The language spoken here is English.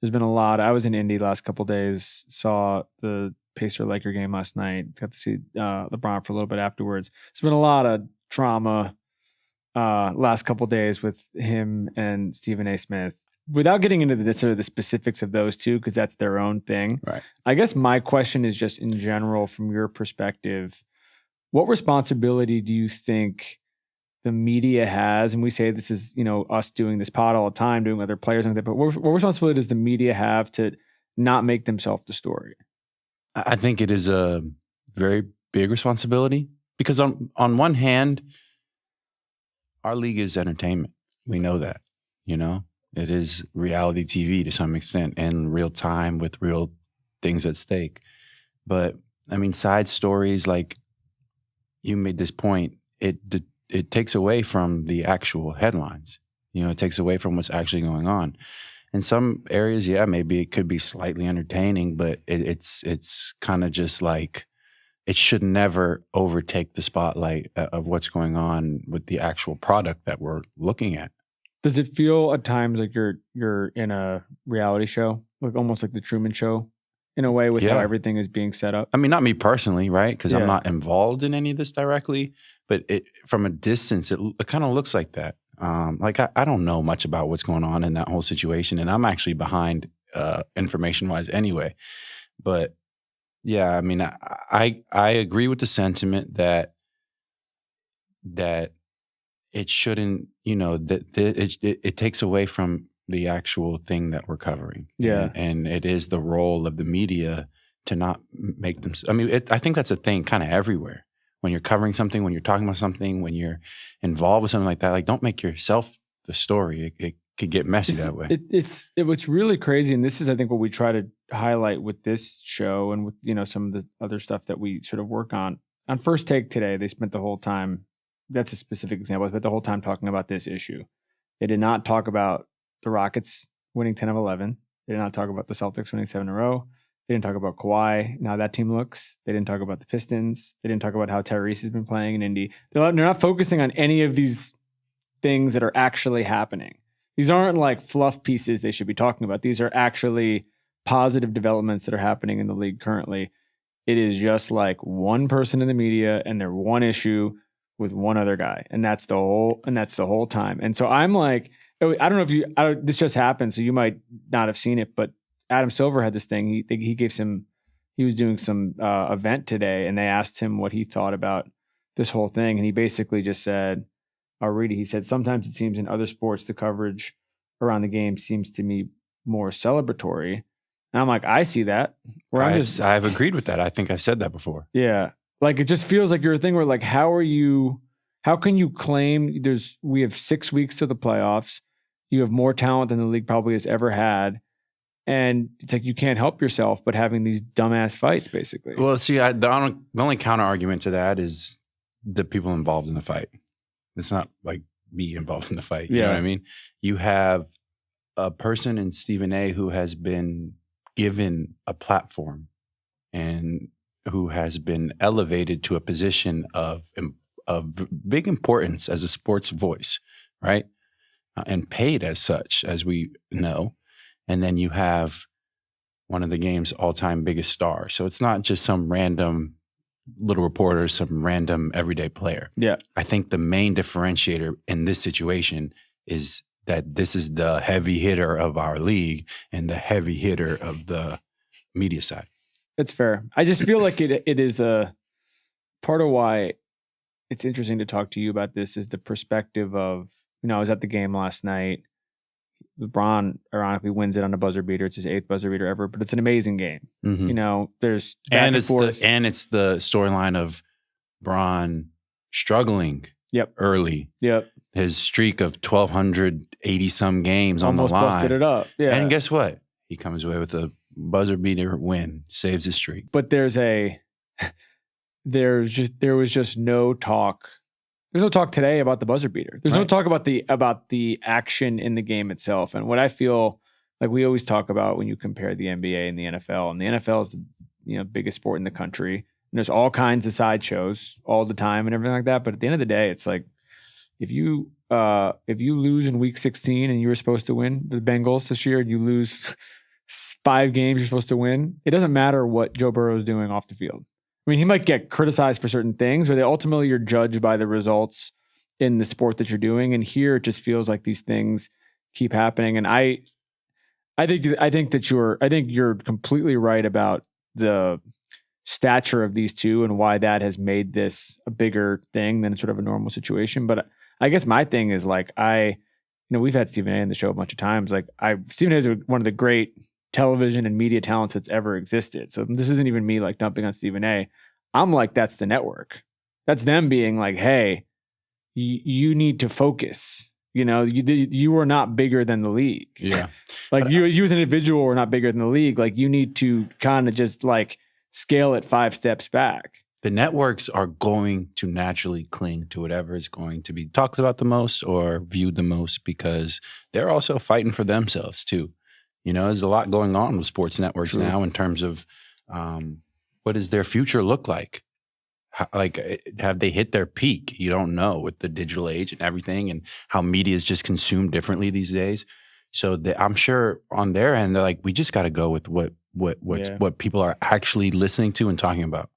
There's been a lot. I was in Indy the last couple of days, saw the Pacer-Laker game last night, got to see LeBron for a little bit afterwards. There's been a lot of drama last couple of days with him and Stephen A. Smith. Without getting into the specifics of those two, because that's their own thing. Right. I guess my question is just in general, from your perspective, what responsibility do you think the media has? And we say this is, us doing this pod all the time, doing other players and that, but what responsibility does the media have to not make themselves the story? I think it is a very big responsibility because on one hand, our league is entertainment. We know that, It is reality TV to some extent and real time with real things at stake. But, side stories, like you made this point, it takes away from the actual headlines. It takes away from what's actually going on. In some areas, yeah, maybe it could be slightly entertaining, but it's kind of just like it should never overtake the spotlight of what's going on with the actual product that we're looking at. Does it feel at times like you're in a reality show, like almost like the Truman Show, in a way with how everything is being set up? Not me personally, right? Because I'm not involved in any of this directly, but from a distance, it kind of looks like that. I don't know much about what's going on in that whole situation, and I'm actually behind information-wise anyway. But yeah, I agree with the sentiment that it shouldn't, it takes away from the actual thing that we're covering. Yeah. And it is the role of the media to not make them. I think that's a thing kind of everywhere. When you're covering something, when you're talking about something, when you're involved with something like that, don't make yourself the story. It could get messy that way. What's really crazy, and this is, I think, what we try to highlight with this show and with, some of the other stuff that we sort of work on. On First Take today, they spent the whole time, that's a specific example, but the whole time talking about this issue. They did not talk about the Rockets winning 10 of 11. They did not talk about the Celtics winning 7 in a row. They didn't talk about Kawhi and how that team looks. They didn't talk about the Pistons. They didn't talk about how Tyrese has been playing in Indy. They're not focusing on any of these things that are actually happening. These aren't like fluff pieces they should be talking about. These are actually positive developments that are happening in the league currently. It is just like one person in the media and their one issue with one other guy. And that's the whole time. And so I'm like, I don't know if this just happened, so you might not have seen it, but Adam Silver had this thing. He was doing some event today, and they asked him what he thought about this whole thing. And he basically just said, I'll read it. He said, sometimes it seems in other sports, the coverage around the game seems to me more celebratory. And I'm like, I see that. I've agreed with that. I think I've said that before. Yeah. Like, it just feels like you're a thing where like, how can you claim we have 6 weeks to the playoffs. You have more talent than the league probably has ever had. And it's like you can't help yourself but having these dumbass fights, basically. Well, see, the only counter argument to that is the people involved in the fight. It's not like me involved in the fight. You know what I mean? You have a person in Stephen A. who has been given a platform and who has been elevated to a position of big importance as a sports voice, right? And paid as such, as we know. And then you have one of the game's all-time biggest stars. So it's not just some random little reporter, some random everyday player. Yeah. I think the main differentiator in this situation is that this is the heavy hitter of our league and the heavy hitter of the media side. That's fair. I just feel like it is a part of why it's interesting to talk to you about this is the perspective of, I was at the game last night. LeBron ironically wins it on a buzzer beater. It's his 8th buzzer beater ever, but it's an amazing game. Mm-hmm. There's back and forth. It's the storyline of Bron struggling early. Yep. His streak of 1,280 some games almost on the line. Busted it up. Yeah. And guess what? He comes away with a buzzer beater win, saves his streak. But there was just no talk. There's no talk today about the buzzer beater. There's no talk about the action in the game itself. And what I feel like we always talk about when you compare the NBA and the NFL is the biggest sport in the country. And there's all kinds of sideshows all the time and everything like that. But at the end of the day, it's like if you lose in week 16 and you were supposed to win the Bengals this year, and you lose 5 games you're supposed to win, it doesn't matter what Joe Burrow is doing off the field. I mean, he might get criticized for certain things, but ultimately you're judged by the results in the sport that you're doing. And here it just feels like these things keep happening. And I think you're completely right about the stature of these two and why that has made this a bigger thing than sort of a normal situation. But I guess my thing is like, we've had Stephen A. in the show a bunch of times. Like Stephen A. is one of the great television and media talents that's ever existed. So this isn't even me like dumping on Stephen A. I'm like, that's the network. That's them being like, hey, you need to focus. You are not bigger than the league. Yeah. Like you as an individual are not bigger than the league. Like you need to kind of just like scale it 5 steps back. The networks are going to naturally cling to whatever is going to be talked about the most or viewed the most because they're also fighting for themselves too. There's a lot going on with sports networks now in terms of what does their future look like? Have they hit their peak? You don't know with the digital age and everything and how media is just consumed differently these days. So I'm sure on their end, they're like, we just got to go with what people are actually listening to and talking about.